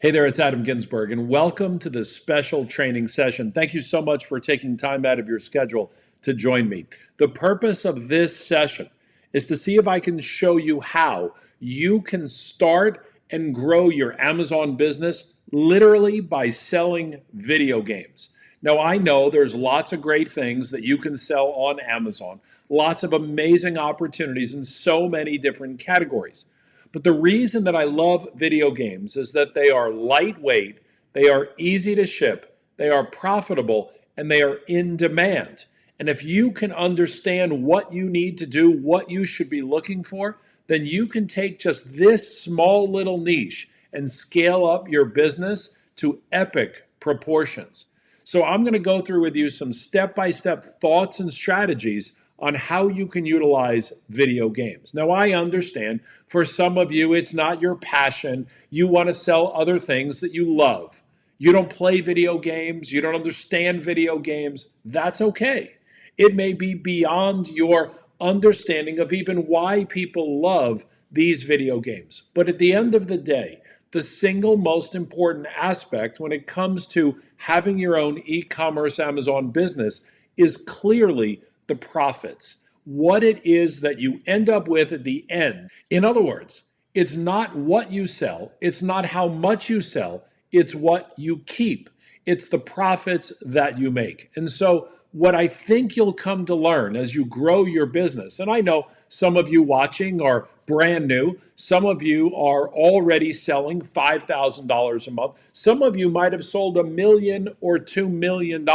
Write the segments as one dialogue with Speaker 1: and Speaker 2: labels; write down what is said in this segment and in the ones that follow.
Speaker 1: Hey there, it's Adam Ginsberg, and welcome to this special training session. Thank you so much for taking time out of your schedule to join me. The purpose of this session is to see if I can show you how you can start and grow your Amazon business literally by selling video games. Now, I know there's lots of great things that you can sell on Amazon, lots of amazing opportunities in so many different categories. But the reason that I love video games is that they are lightweight, they are easy to ship, they are profitable, and they are in demand. And if you can understand what you need to do, what you should be looking for, then you can take just this small little niche and scale up your business to epic proportions. So I'm going to go through with you some step-by-step thoughts and strategies on how you can utilize video games. Now, I understand for some of you, it's not your passion. You want to sell other things that you love. You don't play video games. You don't understand video games. That's okay. It may be beyond your understanding of even why people love these video games. But at the end of the day, the single most important aspect when it comes to having your own e-commerce Amazon business is clearly the profits, what it is that you end up with at the end. In other words, it's not what you sell, it's not how much you sell, it's what you keep. It's the profits that you make. And so what I think you'll come to learn as you grow your business, and I know some of you watching are brand new, some of you are already selling $5,000 a month, some of you might have sold $1 million or $2 million.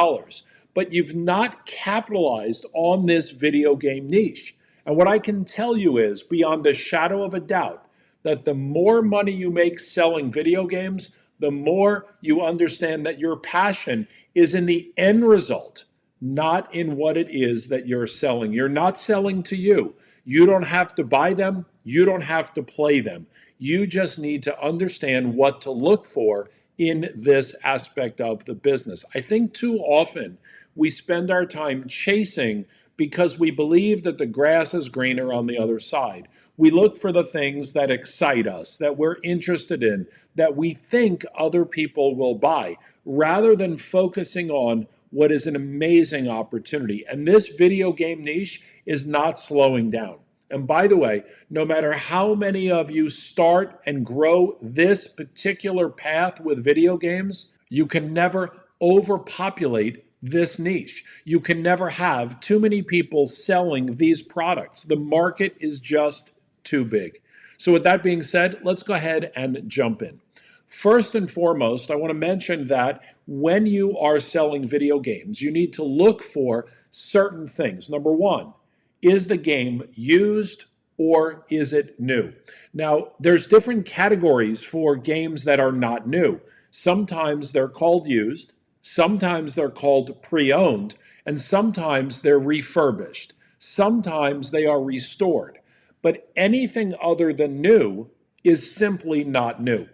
Speaker 1: But you've not capitalized on this video game niche. And what I can tell you is, beyond a shadow of a doubt, that the more money you make selling video games, the more you understand that your passion is in the end result, not in what it is that you're selling. You're not selling to you. You don't have to buy them. You don't have to play them. You just need to understand what to look for in this aspect of the business. I think too often we spend our time chasing because we believe that the grass is greener on the other side. We look for the things that excite us, that we're interested in, that we think other people will buy, rather than focusing on what is an amazing opportunity. And this video game niche is not slowing down. And by the way, no matter how many of you start and grow this particular path with video games, you can never overpopulate this niche. You can never have too many people selling these products. The market is just too big. So with that being said, let's go ahead and jump in. First and foremost, I want to mention that when you are selling video games, you need to look for certain things. Number one, is the game used or is it new? Now, there's different categories for games that are not new. Sometimes they're called used, sometimes they're called pre-owned, and sometimes they're refurbished. Sometimes they are restored. But anything other than new is simply not new.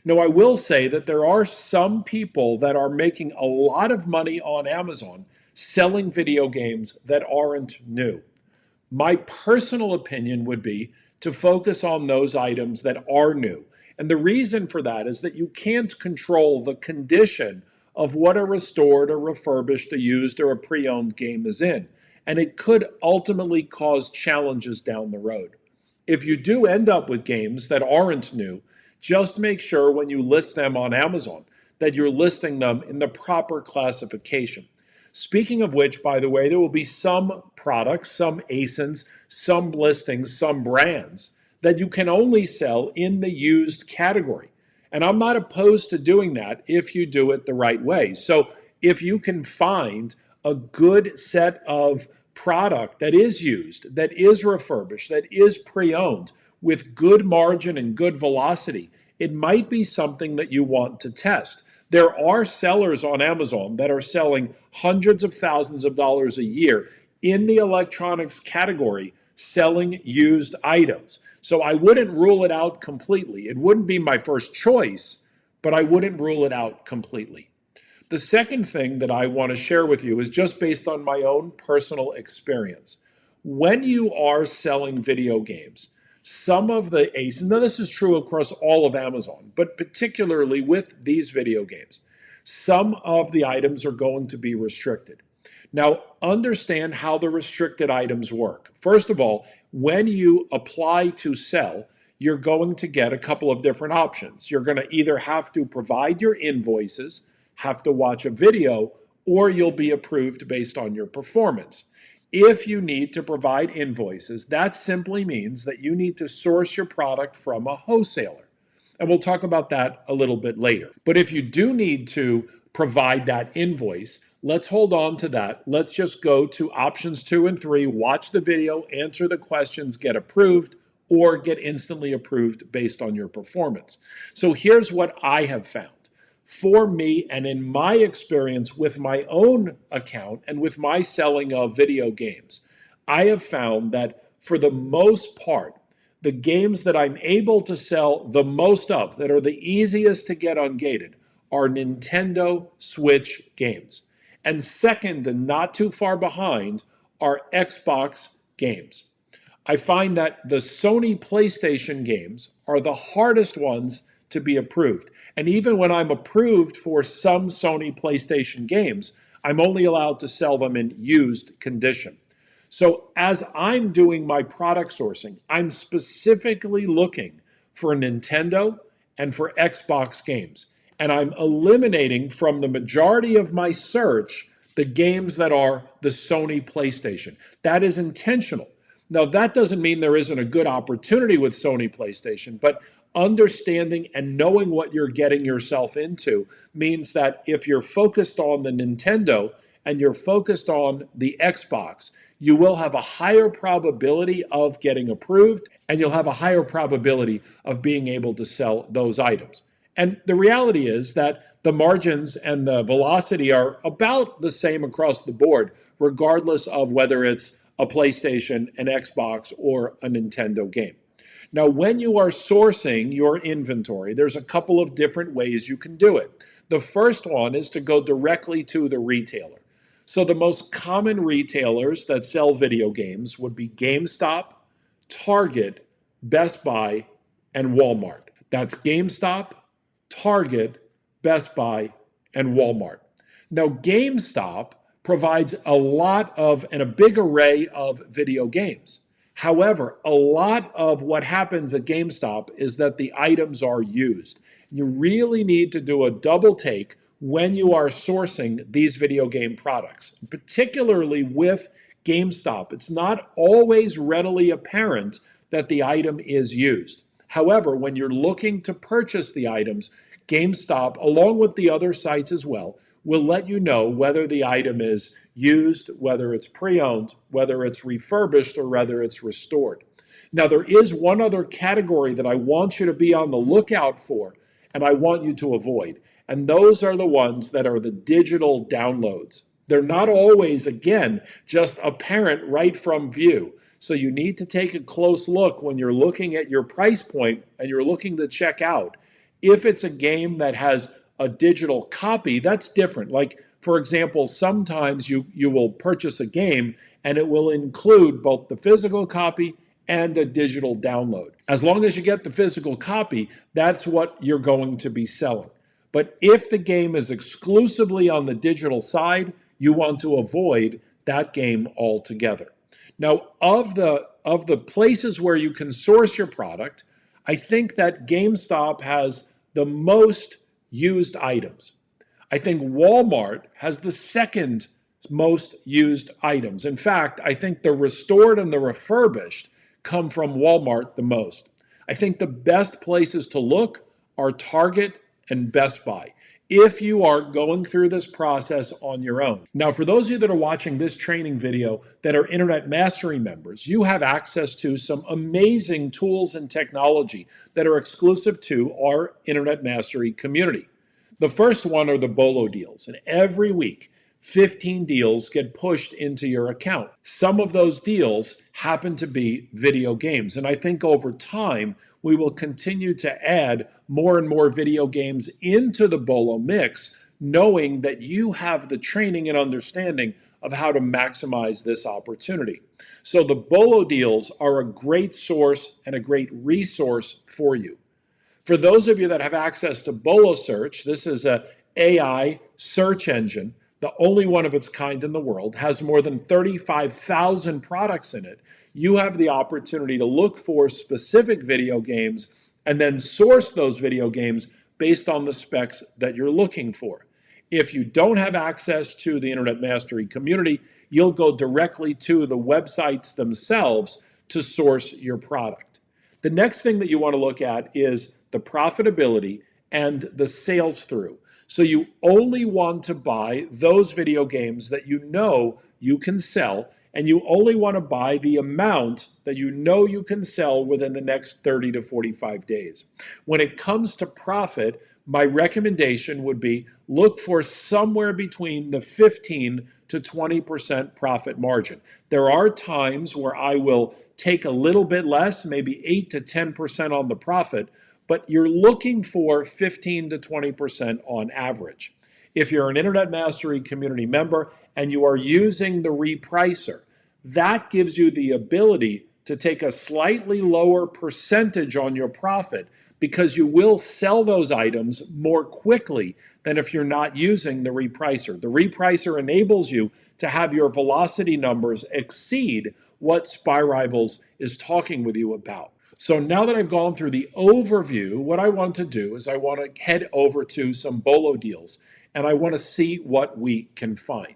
Speaker 1: Now, I will say that there are some people that are making a lot of money on Amazon selling video games that aren't new. My personal opinion would be to focus on those items that are new. And the reason for that is that you can't control the condition of what a restored or refurbished, a used, or a pre-owned game is in. And it could ultimately cause challenges down the road. If you do end up with games that aren't new, just make sure when you list them on Amazon that you're listing them in the proper classification. Speaking of which, by the way, there will be some products, some ASINs, some listings, some brands that you can only sell in the used category. And I'm not opposed to doing that if you do it the right way. So if you can find a good set of product that is used, that is refurbished, that is pre-owned, with good margin and good velocity, it might be something that you want to test. There are sellers on Amazon that are selling hundreds of thousands of dollars a year in the electronics category selling used items. So I wouldn't rule it out completely. It wouldn't be my first choice, but I wouldn't rule it out completely. The second thing that I want to share with you is just based on my own personal experience. When you are selling video games, Some of the ACEs, now this is true across all of Amazon, but particularly with these video games, some of the items are going to be restricted. Now, understand how the restricted items work. First of all, when you apply to sell, you're going to get a couple of different options. You're going to either have to provide your invoices, have to watch a video, or you'll be approved based on your performance. If you need to provide invoices, that simply means that you need to source your product from a wholesaler. And we'll talk about that a little bit later. But if you do need to provide that invoice, let's hold on to that. Let's just go to options 2 and 3, watch the video, answer the questions, get approved, or get instantly approved based on your performance. So here's what I have found. For me, and in my experience with my own account and with my selling of video games, I have found that for the most part, the games that I'm able to sell the most of, that are the easiest to get ungated, are Nintendo Switch games. And second, and not too far behind, are Xbox games. I find that the Sony PlayStation games are the hardest ones to be approved. And even when I'm approved for some Sony PlayStation games, I'm only allowed to sell them in used condition. So as I'm doing my product sourcing, I'm specifically looking for Nintendo and for Xbox games. And I'm eliminating from the majority of my search the games that are the Sony PlayStation. That is intentional. Now, that doesn't mean there isn't a good opportunity with Sony PlayStation, but understanding and knowing what you're getting yourself into means that if you're focused on the Nintendo and you're focused on the Xbox, you will have a higher probability of getting approved, and you'll have a higher probability of being able to sell those items. And the reality is that the margins and the velocity are about the same across the board, regardless of whether it's a PlayStation, an Xbox, or a Nintendo game. Now, when you are sourcing your inventory, there's a couple of different ways you can do it. The first one is to go directly to the retailer. So the most common retailers that sell video games would be GameStop, Target, Best Buy, and Walmart. That's GameStop, Target, Best Buy, and Walmart. Now, GameStop provides a lot of and a big array of video games. However, a lot of what happens at GameStop is that the items are used. You really need to do a double take when you are sourcing these video game products, particularly with GameStop. It's not always readily apparent that the item is used. However, when you're looking to purchase the items, GameStop, along with the other sites as well, will let you know whether the item is used, whether it's pre-owned, whether it's refurbished, or whether it's restored. Now, there is one other category that I want you to be on the lookout for, and I want you to avoid. And those are the ones that are the digital downloads. They're not always, again, just apparent right from view. So you need to take a close look when you're looking at your price point and you're looking to check out. If it's a game that has a digital copy, that's different. Like, for example, sometimes you will purchase a game and it will include both the physical copy and a digital download. As long as you get the physical copy, that's what you're going to be selling. But if the game is exclusively on the digital side, you want to avoid that game altogether. Now, of the places where you can source your product, I think that GameStop has the most used items. I think Walmart has the second most used items. In fact, I think the restored and the refurbished come from Walmart the most. I think the best places to look are Target and Best Buy if you are going through this process on your own. Now, for those of you that are watching this training video that are Internet Mastery members, you have access to some amazing tools and technology that are exclusive to our Internet Mastery community. The first one are the BOLO deals, and every week, 15 deals get pushed into your account. Some of those deals happen to be video games, and I think over time, we will continue to add more and more video games into the BOLO mix, knowing that you have the training and understanding of how to maximize this opportunity. So the BOLO deals are a great source and a great resource for you. For those of you that have access to BOLO Search, this is an AI search engine, the only one of its kind in the world, has more than 35,000 products in it. You have the opportunity to look for specific video games and then source those video games based on the specs that you're looking for. If you don't have access to the Internet Mastery community, you'll go directly to the websites themselves to source your product. The next thing that you want to look at is the profitability and the sales through. So you only want to buy those video games that you know you can sell, and you only want to buy the amount that you know you can sell within the next 30 to 45 days. When it comes to profit, my recommendation would be look for somewhere between the 15 to 20% profit margin. There are times where I will take a little bit less, maybe 8 to 10% on the profit, but you're looking for 15 to 20% on average. If you're an Internet Mastery community member and you are using the repricer, that gives you the ability to take a slightly lower percentage on your profit because you will sell those items more quickly than if you're not using the repricer. The repricer enables you to have your velocity numbers exceed what Spy Rivals is talking with you about. So now that I've gone through the overview, what I want to do is I want to head over to some BOLO deals and I want to see what we can find.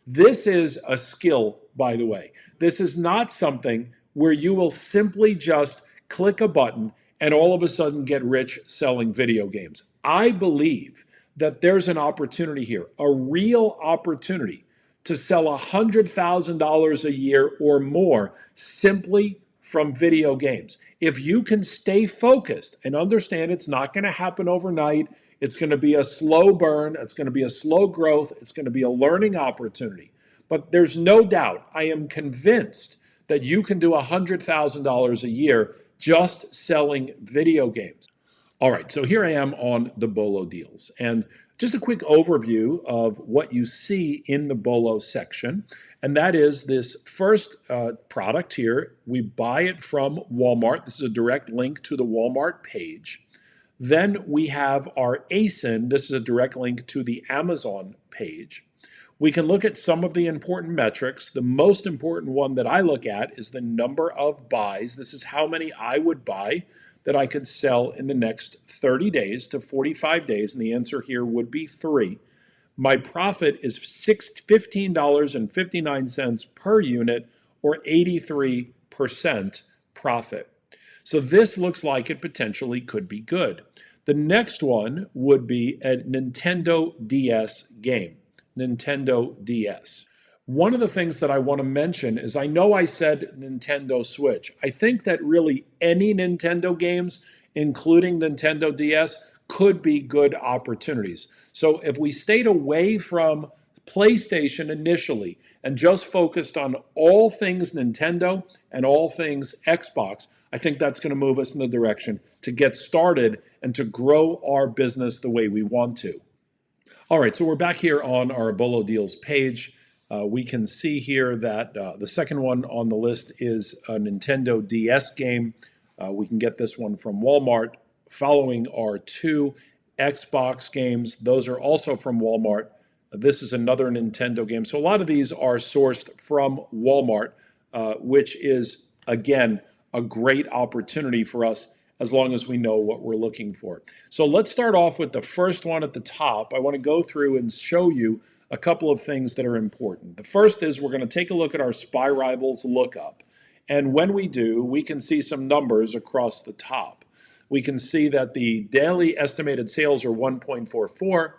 Speaker 1: This is a skill, by the way. This is not something where you will simply just click a button and all of a sudden get rich selling video games. I believe that there's an opportunity here, a real opportunity to sell $100,000 a year or more simply from video games. If you can stay focused and understand it's not going to happen overnight, it's going to be a slow burn, it's going to be a slow growth, it's going to be a learning opportunity. But there's no doubt, I am convinced that you can do $100,000 a year just selling video games. All right, so here I am on the BOLO deals. And just a quick overview of what you see in the BOLO section. And that is this first product here. We buy it from Walmart. This is a direct link to the Walmart page. Then we have our ASIN. This is a direct link to the Amazon page. We can look at some of the important metrics. The most important one that I look at is the number of buys. This is how many I would buy that I could sell in the next 30 days to 45 days. And the answer here would be 3. My profit is $15.59 per unit, or 83% profit. So this looks like it potentially could be good. The next one would be a Nintendo DS game. Nintendo DS. One of the things that I want to mention is I know I said Nintendo Switch. I think that really any Nintendo games, including Nintendo DS, could be good opportunities. So if we stayed away from PlayStation initially and just focused on all things Nintendo and all things Xbox, I think that's going to move us in the direction to get started and to grow our business the way we want to. All right, so we're back here on our BOLO Deals page. We can see here that the second one on the list is a Nintendo DS game. We can get this one from Walmart. Following are 2 Xbox games. Those are also from Walmart. This is another Nintendo game. So a lot of these are sourced from Walmart, which is, again, a great opportunity for us as long as we know what we're looking for. So let's start off with the first one at the top. I want to go through and show you a couple of things that are important. The first is we're going to take a look at our Spy Rivals lookup. And when we do, we can see some numbers across the top. We can see that the daily estimated sales are 1.44.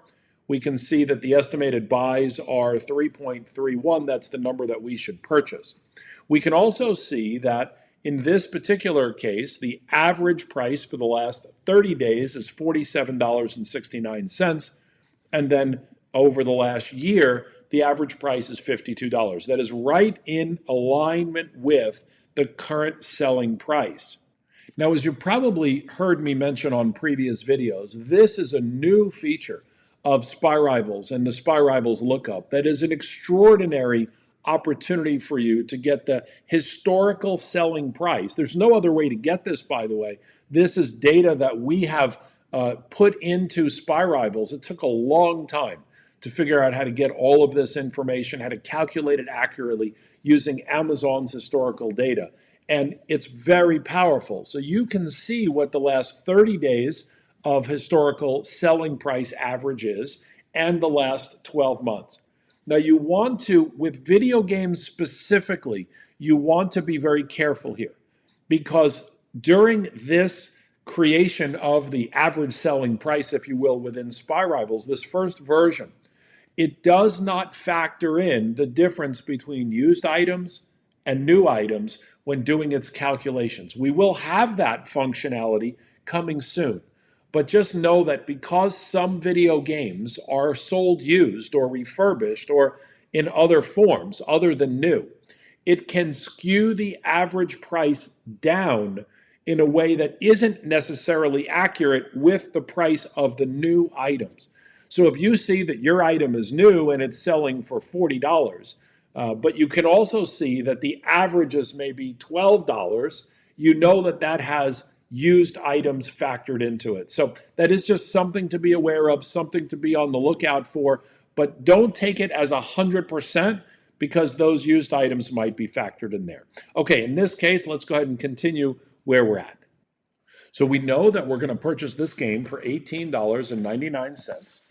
Speaker 1: We can see that the estimated buys are 3.31. That's the number that we should purchase. We can also see that in this particular case, the average price for the last 30 days is $47.69. And then over the last year, the average price is $52. That is right in alignment with the current selling price. Now, as you probably heard me mention on previous videos, this is a new feature of Spy Rivals and the Spy Rivals lookup that is an extraordinary opportunity for you to get the historical selling price. There's no other way to get this, by the way. This is data that we have put into Spy Rivals. It took a long time to figure out how to get all of this information, how to calculate it accurately using Amazon's historical data. And it's very powerful. So you can see what the last 30 days of historical selling price average is and the last 12 months. Now you want to, with video games specifically, you want to be very careful here because during this creation of the average selling price, if you will, within Spy Rivals, this first version, it does not factor in the difference between used items and new items when doing its calculations. We will have that functionality coming soon. But just know that because some video games are sold used or refurbished or in other forms other than new, it can skew the average price down in a way that isn't necessarily accurate with the price of the new items. So if you see that your item is new and it's selling for $40, but you can also see that the average is maybe $12, you know that that has used items factored into it. So that is just something to be aware of, something to be on the lookout for, but don't take it as 100% because those used items might be factored in there. Okay, in this case, let's go ahead and continue where we're at. So we know that we're going to purchase this game for $18.99.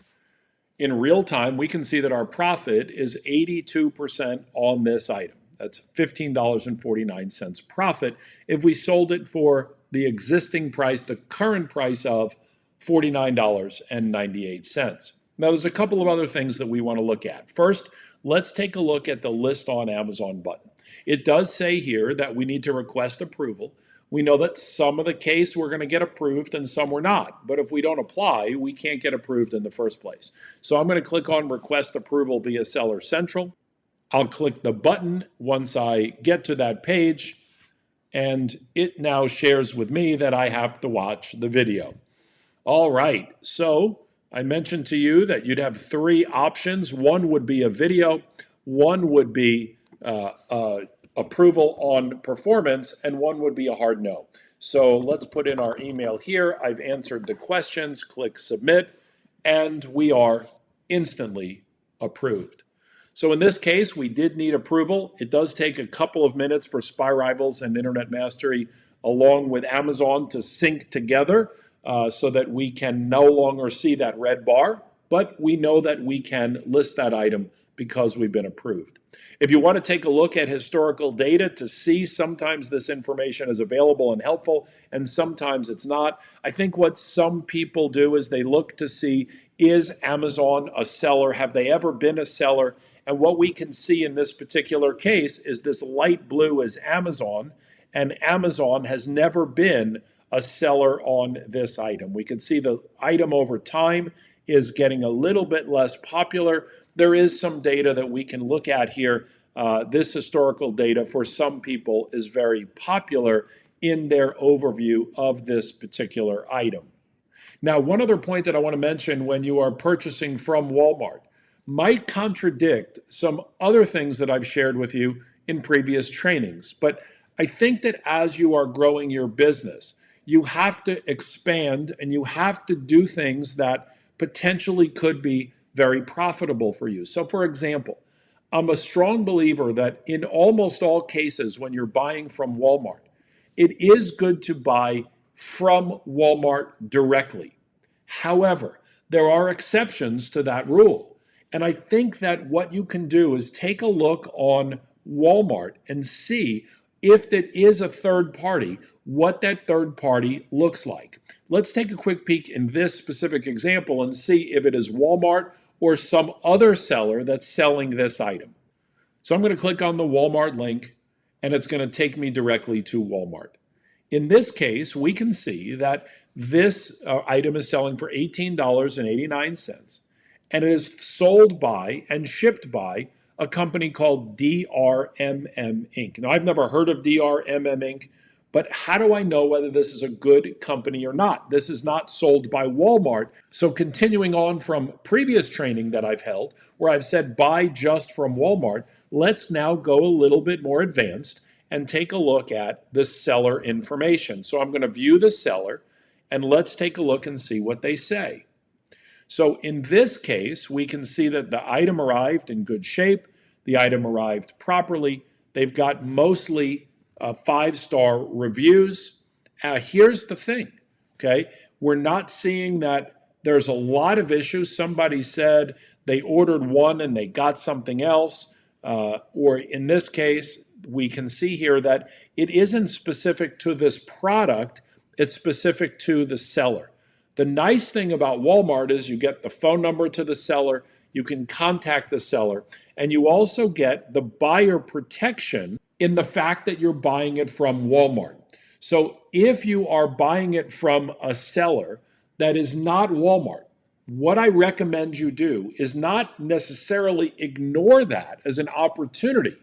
Speaker 1: In real time, we can see that our profit is 82% on this item. That's $15.49 profit if we sold it for the existing price, the current price of $49.98. Now, there's a couple of other things that we want to look at. First, let's take a look at the List on Amazon button. It does say here that we need to request approval. We know that some of the case we're going to get approved and some we're not. But if we don't apply, we can't get approved in the first place. So I'm going to click on Request Approval via Seller Central. I'll click the button once I get to that page, and it now shares with me that I have to watch the video. All right, so I mentioned to you that you'd have three options. One would be a video, one would be approval on performance, and one would be a hard no. So let's put in our email here. I've answered the questions, click submit, and we are instantly approved. So in this case, we did need approval. It does take a couple of minutes for Spy Rivals and Internet Mastery along with Amazon to sync together so that we can no longer see that red bar, but we know that we can list that item because we've been approved. If you want to take a look at historical data to see sometimes this information is available and helpful and sometimes it's not, I think what some people do is they look to see, is Amazon a seller? Have they ever been a seller? And what we can see in this particular case is this light blue is Amazon, and Amazon has never been a seller on this item. We can see the item over time is getting a little bit less popular. There is some data that we can look at here. This historical data for some people is very popular in their overview of this particular item. Now, one other point that I want to mention when you are purchasing from Walmart might contradict some other things that I've shared with you in previous trainings. But I think that as you are growing your business, you have to expand and you have to do things that potentially could be very profitable for you. So for example, I'm a strong believer that in almost all cases when you're buying from Walmart, it is good to buy from Walmart directly. However, there are exceptions to that rule. And I think that what you can do is take a look on Walmart and see if it is a third party, what that third party looks like. Let's take a quick peek in this specific example and see if it is Walmart or some other seller that's selling this item. So I'm going to click on the Walmart link and it's going to take me directly to Walmart. In this case, we can see that this item is selling for $18.89 and it is sold by and shipped by a company called DRMM Inc. Now, I've never heard of DRMM Inc., But how do I know whether this is a good company or not? This is not sold by Walmart. So continuing on from previous training that I've held, where I've said buy just from Walmart, let's now go a little bit more advanced and take a look at the seller information. So I'm going to view the seller, and let's take a look and see what they say. So in this case, we can see that the item arrived in good shape, the item arrived properly. They've got mostly 5-star reviews. Here's the thing, okay? We're not seeing that there's a lot of issues. Somebody said they ordered one and they got something else. Or in this case, we can see here that it isn't specific to this product, it's specific to the seller. The nice thing about Walmart is you get the phone number to the seller, you can contact the seller, and you also get the buyer protection in the fact that you're buying it from Walmart. So if you are buying it from a seller that is not Walmart, what I recommend you do is not necessarily ignore that as an opportunity,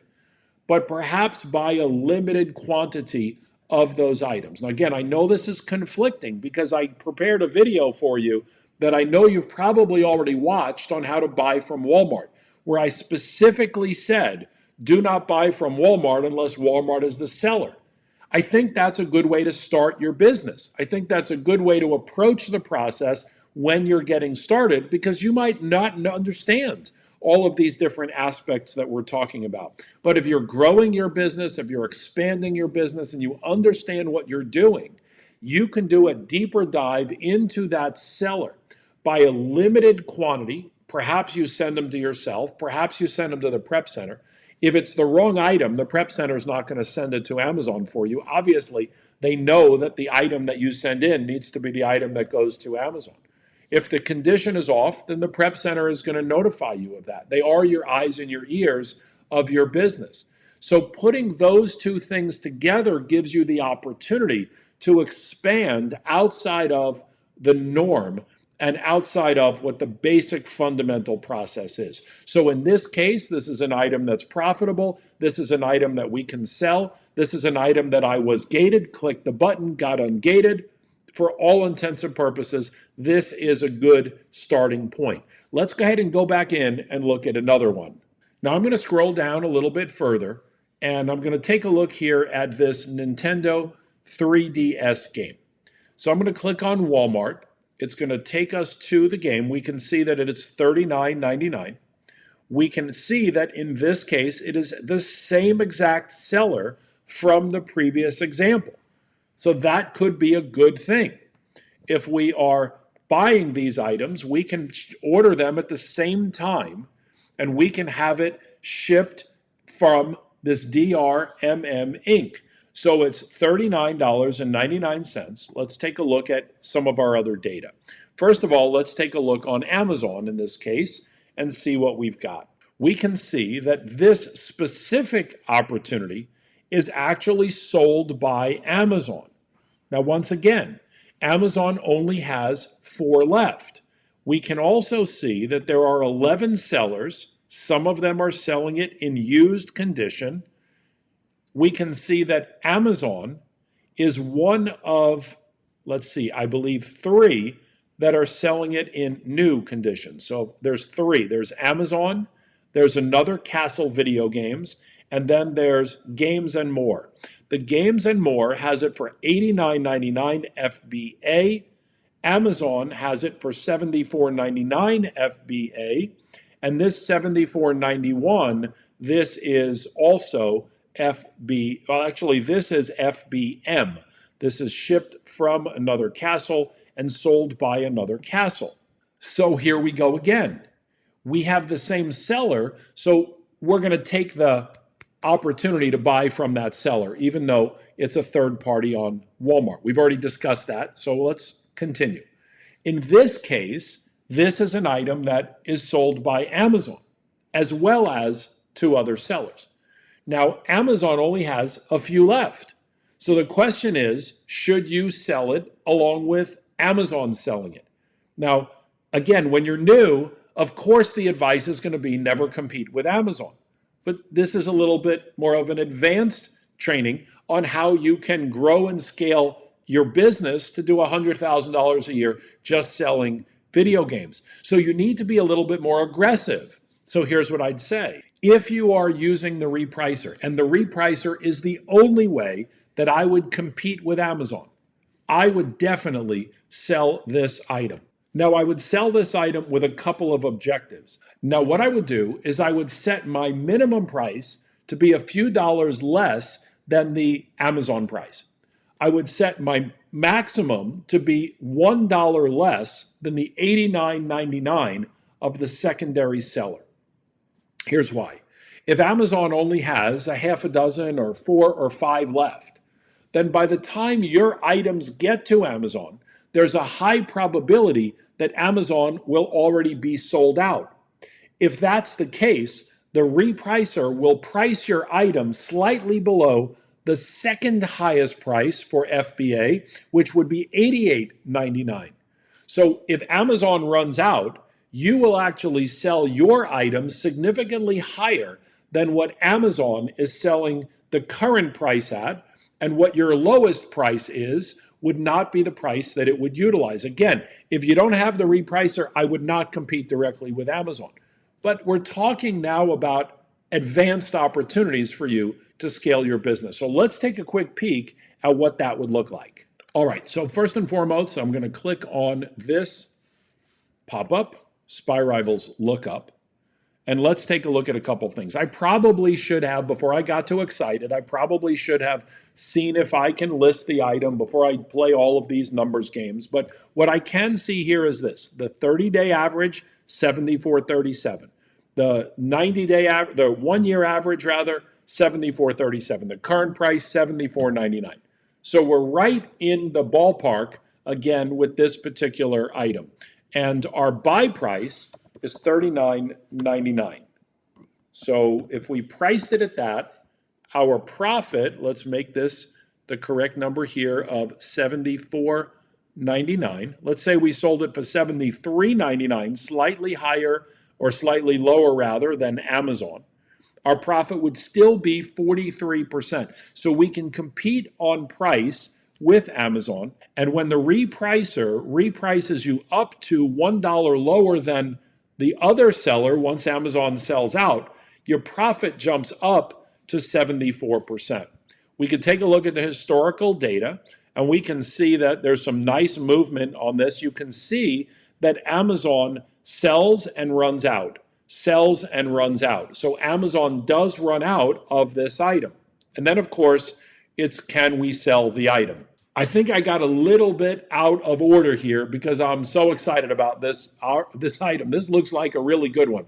Speaker 1: but perhaps buy a limited quantity of those items. Now, again, I know this is conflicting because I prepared a video for you that I know you've probably already watched on how to buy from Walmart, where I specifically said, do not buy from Walmart unless Walmart is the seller. I think that's a good way to start your business. I think that's a good way to approach the process when you're getting started, because you might not understand all of these different aspects that we're talking about. But if you're growing your business, if you're expanding your business, and you understand what you're doing, you can do a deeper dive into that seller. Buy a limited quantity. Perhaps you send them to yourself. Perhaps you send them to the prep center. If it's the wrong item, the prep center is not going to send it to Amazon for you. Obviously, they know that the item that you send in needs to be the item that goes to Amazon. If the condition is off, then the prep center is going to notify you of that. They are your eyes and your ears of your business. So putting those two things together gives you the opportunity to expand outside of the norm and outside of what the basic fundamental process is. So in this case, this is an item that's profitable. This is an item that we can sell. This is an item that I was gated, clicked the button, got ungated. For all intents and purposes, this is a good starting point. Let's go ahead and go back in and look at another one. Now I'm going to scroll down a little bit further, and I'm going to take a look here at this Nintendo 3DS game. So I'm going to click on Walmart. It's going to take us to the game. We can see that it is $39.99. We can see that in this case, it is the same exact seller from the previous example. So that could be a good thing. If we are buying these items, we can order them at the same time, and we can have it shipped from this DRMM Inc. So it's $39.99. Let's take a look at some of our other data. First of all, let's take a look on Amazon in this case and see what we've got. We can see that this specific opportunity is actually sold by Amazon. Now, once again, Amazon only has 4 left. We can also see that there are 11 sellers. Some of them are selling it in used condition. We can see that Amazon is one of, I believe 3 that are selling it in new condition. So there's 3. There's Amazon, there's another Castle Video Games, and then there's Games and More. The Games and More has it for $89.99 FBA. Amazon has it for $74.99 FBA. And this $74.91, this is also FB, well, actually, this is FBM. This is shipped from another castle and sold by another castle. So here we go again. We have the same seller, so we're going to take the opportunity to buy from that seller, even though it's a third party on Walmart. We've already discussed that, so let's continue. In this case, this is an item that is sold by Amazon, as well as 2 other sellers. Now, Amazon only has a few left. So the question is, should you sell it along with Amazon selling it? Now, again, when you're new, of course the advice is going to be never compete with Amazon. But this is a little bit more of an advanced training on how you can grow and scale your business to do $100,000 a year just selling video games. So you need to be a little bit more aggressive. So here's what I'd say. If you are using the repricer, and the repricer is the only way that I would compete with Amazon, I would definitely sell this item. Now, I would sell this item with a couple of objectives. Now, what I would do is I would set my minimum price to be a few dollars less than the Amazon price. I would set my maximum to be $1 less than the $89.99 of the secondary seller. Here's why. If Amazon only has a half a dozen or 4 or 5 left, then by the time your items get to Amazon, there's a high probability that Amazon will already be sold out. If that's the case, the repricer will price your item slightly below the second highest price for FBA, which would be $88.99. So if Amazon runs out, you will actually sell your items significantly higher than what Amazon is selling the current price at, and what your lowest price is would not be the price that it would utilize. Again, if you don't have the repricer, I would not compete directly with Amazon. But we're talking now about advanced opportunities for you to scale your business. So let's take a quick peek at what that would look like. All right, so first and foremost, I'm going to click on this pop-up, Spy Rivals Lookup, and let's take a look at a couple things. I probably should have, before I got too excited, I probably should have seen if I can list the item before I play all of these numbers games. But what I can see here is this: the 30-day average, 74.37. The 90-day average, the 1 year average rather, 74.37. The current price, 74.99. So we're right in the ballpark again with this particular item. And our buy price is $39.99. So if we priced it at that, our profit, let's make this the correct number here, of $74.99. Let's say we sold it for $73.99, slightly higher or slightly lower rather than Amazon. Our profit would still be 43%. So we can compete on price with Amazon. And when the repricer reprices you up to $1 lower than the other seller, once Amazon sells out, your profit jumps up to 74%. We can take a look at the historical data, and we can see that there's some nice movement on this. You can see that Amazon sells and runs out, sells and runs out. So Amazon does run out of this item. And then, of course, it's can we sell the item? I think I got a little bit out of order here because I'm so excited about this item. This looks like a really good one.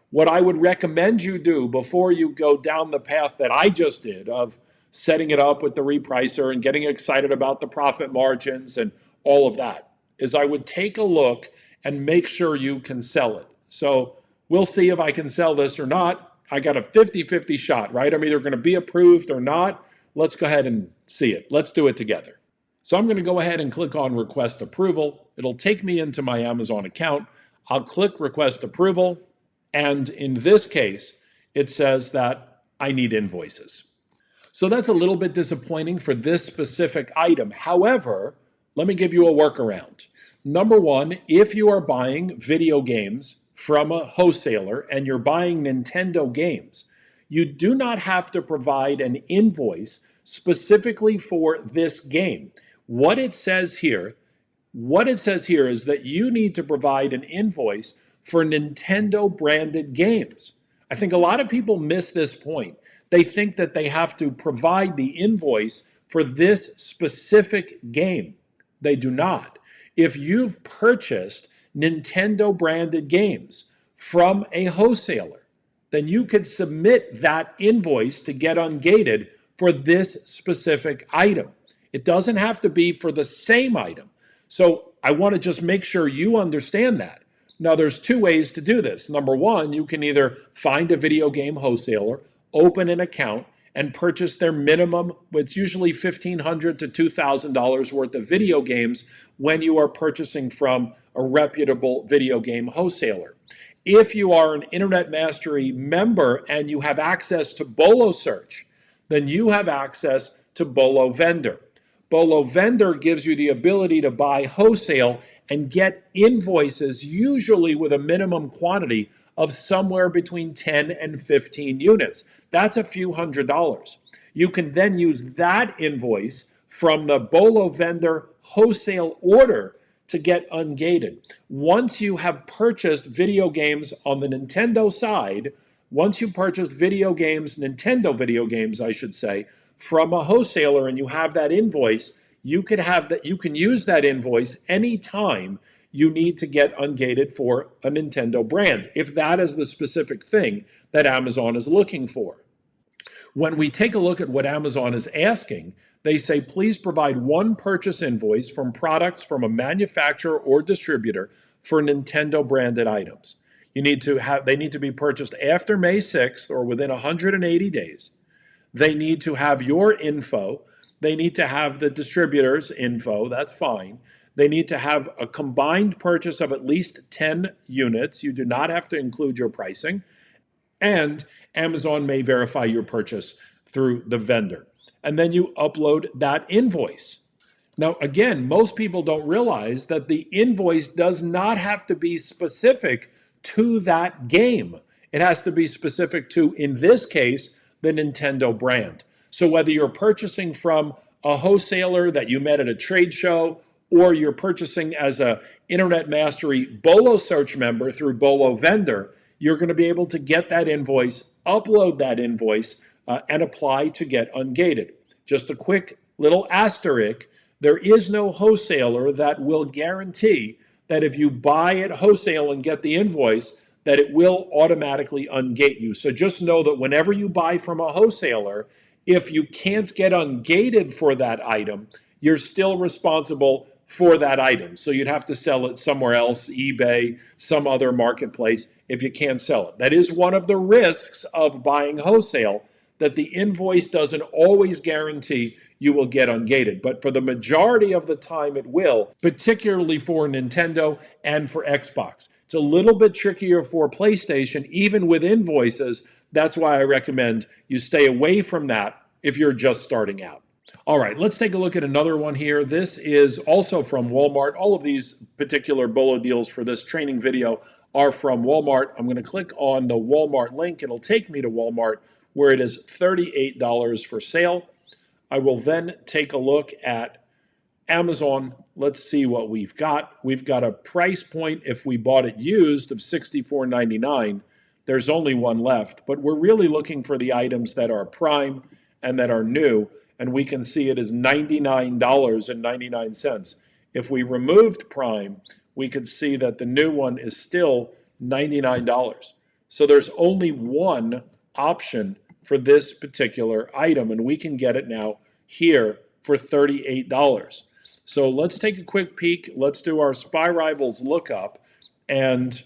Speaker 1: What I would recommend you do before you go down the path that I just did of setting it up with the repricer and getting excited about the profit margins and all of that is I would take a look and make sure you can sell it. So we'll see if I can sell this or not. I got a 50-50 shot, right? I'm either going to be approved or not. Let's go ahead and see it. Let's do it together. So I'm going to go ahead and click on Request Approval. It'll take me into my Amazon account. I'll click Request Approval. And in this case, it says that I need invoices. So that's a little bit disappointing for this specific item. However, let me give you a workaround. Number one, if you are buying video games from a wholesaler and you're buying Nintendo games, you do not have to provide an invoice specifically for this game. What it says here is that you need to provide an invoice for Nintendo branded games. I think a lot of people miss this point. They think that they have to provide the invoice for this specific game. They do not. If you've purchased Nintendo branded games from a wholesaler, then you could submit that invoice to get ungated for this specific item. It doesn't have to be for the same item. So I want to just make sure you understand that. Now, there's two ways to do this. Number one, you can either find a video game wholesaler, open an account, and purchase their minimum, it's usually $1,500 to $2,000 worth of video games when you are purchasing from a reputable video game wholesaler. If you are an Internet Mastery member and you have access to Bolo Search, then you have access to Bolo Vendor. Bolo Vendor gives you the ability to buy wholesale and get invoices, usually with a minimum quantity of somewhere between 10 and 15 units. That's a few $100s. You can then use that invoice from the Bolo Vendor wholesale order to get ungated. Once you have purchased video games on the Nintendo side, once you purchase video games, Nintendo video games, I should say, from a wholesaler and you have that invoice, you can use that invoice anytime you need to get ungated for a Nintendo brand, if that is the specific thing that Amazon is looking for. When we take a look at what Amazon is asking, they say, please provide one purchase invoice from products from a manufacturer or distributor for Nintendo branded items. They need to be purchased after May 6th or within 180 days. They need to have your info. They need to have the distributor's info. That's fine. They need to have a combined purchase of at least 10 units. You do not have to include your pricing. And Amazon may verify your purchase through the vendor. And then you upload that invoice. Now, again, most people don't realize that the invoice does not have to be specific to that game. It has to be specific to, in this case, the Nintendo brand. So whether you're purchasing from a wholesaler that you met at a trade show, or you're purchasing as a Internet Mastery Bolo search member through Bolo Vendor, you're going to be able to get that invoice, upload that invoice, and apply to get ungated. Just a quick little asterisk, there is no wholesaler that will guarantee that if you buy at wholesale and get the invoice, that it will automatically ungate you. So just know that whenever you buy from a wholesaler, if you can't get ungated for that item, you're still responsible for that item. So you'd have to sell it somewhere else, eBay, some other marketplace, if you can't sell it. That is one of the risks of buying wholesale, that the invoice doesn't always guarantee you will get ungated. But for the majority of the time it will, particularly for Nintendo and for Xbox. It's a little bit trickier for PlayStation, even with invoices. That's why I recommend you stay away from that if you're just starting out. All right, let's take a look at another one here. This is also from Walmart. All of these particular Bolo deals for this training video are from Walmart. I'm going to click on the Walmart link. It'll take me to Walmart where it is $38 for sale. I will then take a look at Amazon. Let's see what we've got. We've got a price point if we bought it used of $64.99. There's only one left, but we're really looking for the items that are prime and that are new, and we can see it is $99.99. If we removed prime, we could see that the new one is still $99. So there's only one option for this particular item, and we can get it now here for $38. So let's take a quick peek. Let's do our Spy Rivals lookup, and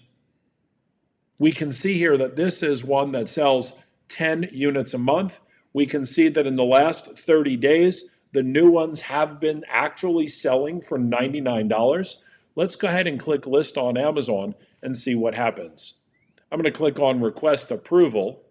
Speaker 1: we can see here that this is one that sells 10 units a month. We can see that in the last 30 days, the new ones have been actually selling for $99. Let's go ahead and click list on Amazon and see what happens. I'm going to click on request approval,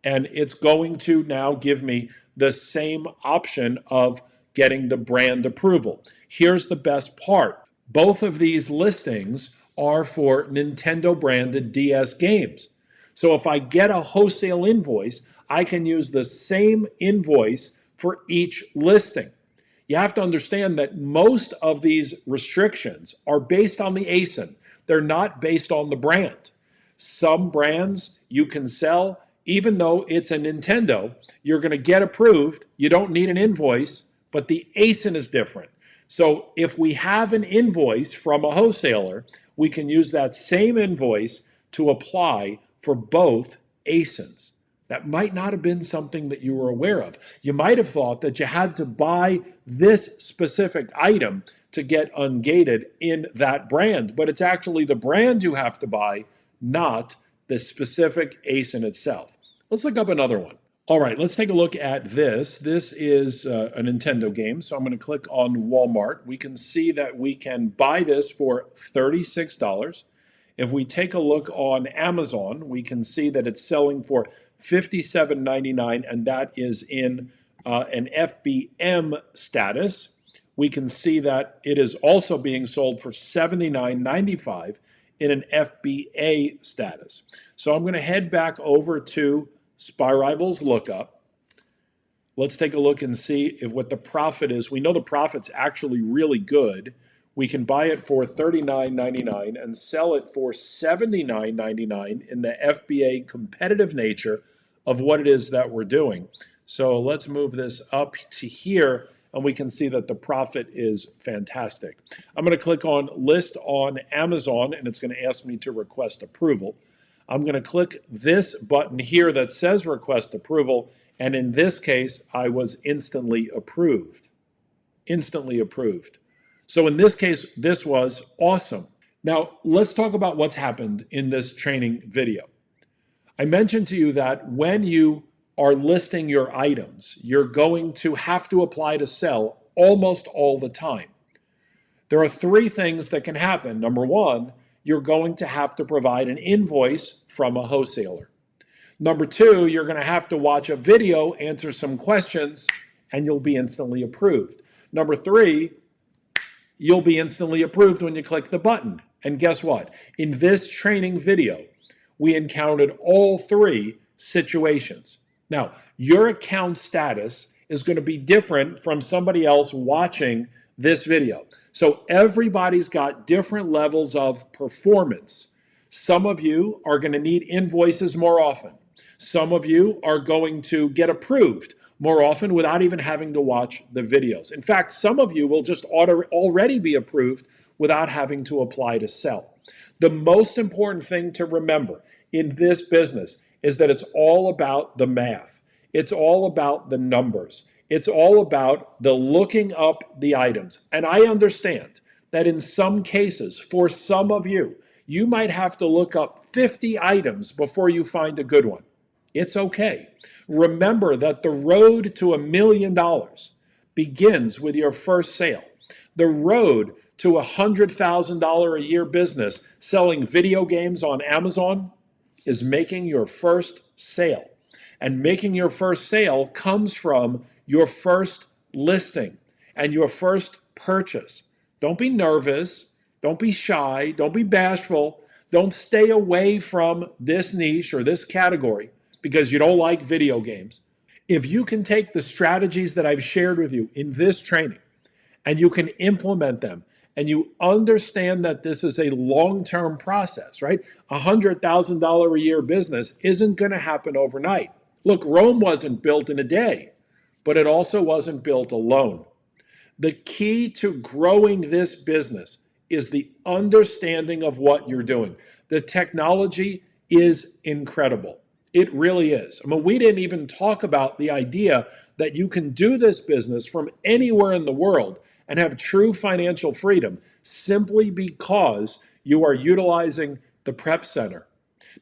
Speaker 1: and it's going to now give me the same option of getting the brand approval. Here's the best part. Both of these listings are for Nintendo branded DS games. So if I get a wholesale invoice, I can use the same invoice for each listing. You have to understand that most of these restrictions are based on the ASIN. They're not based on the brand. Some brands you can sell, even though it's a Nintendo, you're going to get approved. You don't need an invoice, but the ASIN is different. So if we have an invoice from a wholesaler, we can use that same invoice to apply for both ASINs. That might not have been something that you were aware of. You might have thought that you had to buy this specific item to get ungated in that brand, but it's actually the brand you have to buy, not the specific ASIN itself. Let's look up another one. All right, let's take a look at this. This is a Nintendo game, so I'm going to click on Walmart. We can see that we can buy this for $36. If we take a look on Amazon, we can see that it's selling for $57.99, and that is in an FBM status. We can see that it is also being sold for $79.95 in an FBA status. So I'm going to head back over to SPY Rivals Lookup. Let's take a look and see if what the profit is. We know the profit's actually really good. We can buy it for $39.99 and sell it for $79.99 in the FBA competitive nature of what it is that we're doing. So let's move this up to here, and we can see that the profit is fantastic. I'm going to click on List on Amazon, and it's going to ask me to request approval. I'm going to click this button here that says Request Approval, and in this case, I was instantly approved. Instantly approved. So in this case, this was awesome. Now, let's talk about what's happened in this training video. I mentioned to you that when you are listing your items, you're going to have to apply to sell almost all the time. There are three things that can happen. Number one, you're going to have to provide an invoice from a wholesaler. Number two, you're going to have to watch a video, answer some questions, and you'll be instantly approved. Number three, you'll be instantly approved when you click the button. And guess what? In this training video, we encountered all three situations. Now, your account status is going to be different from somebody else watching this video. So everybody's got different levels of performance. Some of you are going to need invoices more often. Some of you are going to get approved more often without even having to watch the videos. In fact, some of you will just already be approved without having to apply to sell. The most important thing to remember in this business is that it's all about the math. It's all about the numbers. It's all about the looking up the items. And I understand that in some cases, for some of you, you might have to look up 50 items before you find a good one. It's okay. Remember that the road to $1 million begins with your first sale. The road to a $100,000 a year business selling video games on Amazon is making your first sale. And making your first sale comes from your first listing and your first purchase. Don't be nervous. Don't be shy. Don't be bashful. Don't stay away from this niche or this category because you don't like video games. If you can take the strategies that I've shared with you in this training and you can implement them and you understand that this is a long-term process, right? A $100,000 a year business isn't going to happen overnight. Look, Rome wasn't built in a day, but it also wasn't built alone. The key to growing this business is the understanding of what you're doing. The technology is incredible. It really is. I mean, we didn't even talk about the idea that you can do this business from anywhere in the world and have true financial freedom simply because you are utilizing the Prep Center.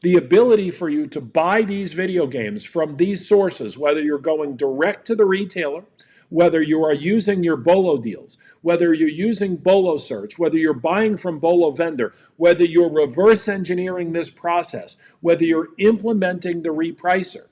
Speaker 1: The ability for you to buy these video games from these sources, whether you're going direct to the retailer, whether you are using your Bolo deals, whether you're using Bolo Search, whether you're buying from Bolo Vendor, whether you're reverse engineering this process, whether you're implementing the repricer,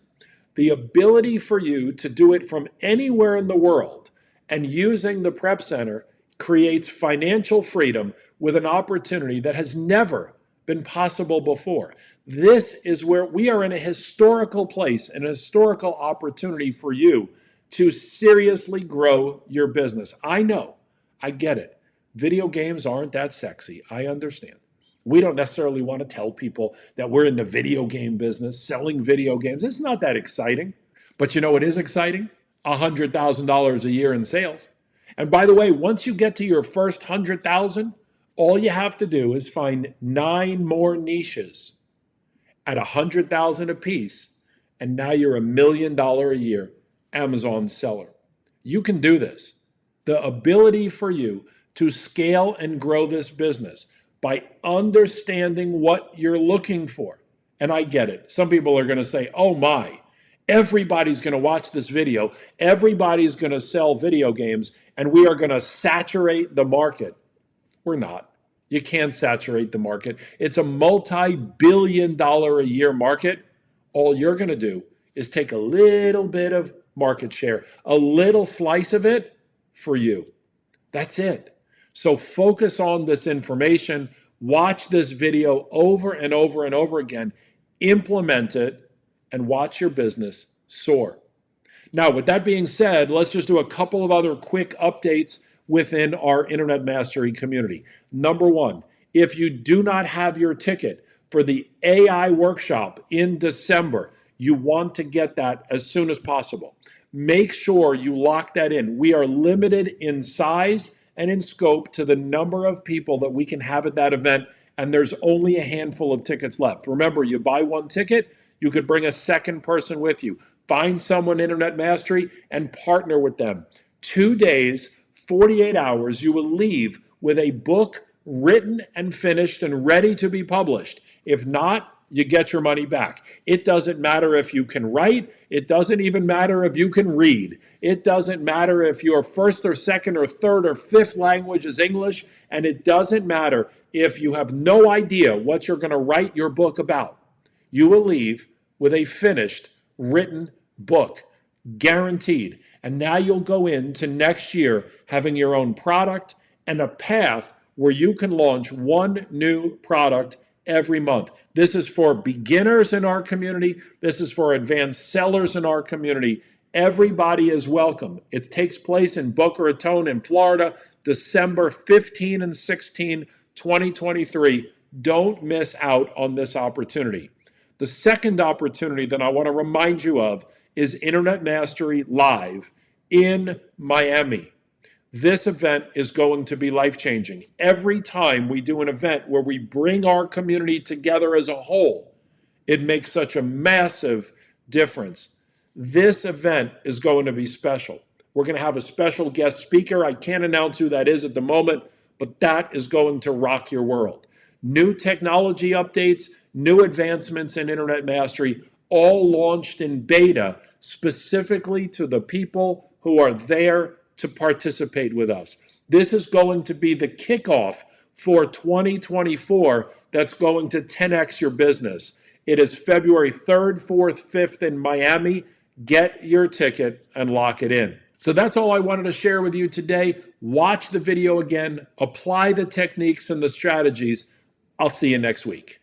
Speaker 1: the ability for you to do it from anywhere in the world and using the Prep Center creates financial freedom with an opportunity that has never been possible before. This is where we are in a historical place, an historical opportunity for you to seriously grow your business. I know, I get it. Video games aren't that sexy. I understand. We don't necessarily want to tell people that we're in the video game business, selling video games. It's not that exciting. But you know what is exciting? $100,000 a year in sales. And by the way, once you get to your first 100,000, all you have to do is find 9 more niches at 100,000 a piece, and now you're $1 million a year Amazon seller. You can do this. The ability for you to scale and grow this business by understanding what you're looking for. And I get it. Some people are going to say, oh my, everybody's going to watch this video. Everybody's going to sell video games, and we are going to saturate the market. We're not. You can't saturate the market. It's a multi-billion-dollar-a-year market. All you're going to do is take a little bit of market share, a little slice of it for you. That's it. So focus on this information. Watch this video over and over and over again. Implement it and watch your business soar. Now, with that being said, let's just do a couple of other quick updates within our Internet Mastery community. Number one, if you do not have your ticket for the AI workshop in December, you want to get that as soon as possible. Make sure you lock that in. We are limited in size and in scope to the number of people that we can have at that event, and there's only a handful of tickets left. Remember, you buy one ticket, you could bring a second person with you. Find someone Internet Mastery and partner with them. 2 days, 48 hours, you will leave with a book written and finished and ready to be published. If not, you get your money back. It doesn't matter if you can write. It doesn't even matter if you can read. It doesn't matter if your first or second or third or fifth language is English. And it doesn't matter if you have no idea what you're going to write your book about. You will leave with a finished, written book, guaranteed. And now you'll go into next year having your own product and a path where you can launch one new product every month. This is for beginners in our community. This is for advanced sellers in our community. Everybody is welcome. It takes place in Boca Raton in Florida, December 15 and 16, 2023. Don't miss out on this opportunity. The second opportunity that I want to remind you of is Internet Mastery Live in Miami. This event is going to be life-changing. Every time we do an event where we bring our community together as a whole, it makes such a massive difference. This event is going to be special. We're going to have a special guest speaker. I can't announce who that is at the moment, but that is going to rock your world. New technology updates, new advancements in Internet Mastery, all launched in beta specifically to the people who are there to participate with us. This is going to be the kickoff for 2024 that's going to 10x your business. It is February 3rd, 4th, 5th in Miami. Get your ticket and lock it in. So that's all I wanted to share with you today. Watch the video again, apply the techniques and the strategies. I'll see you next week.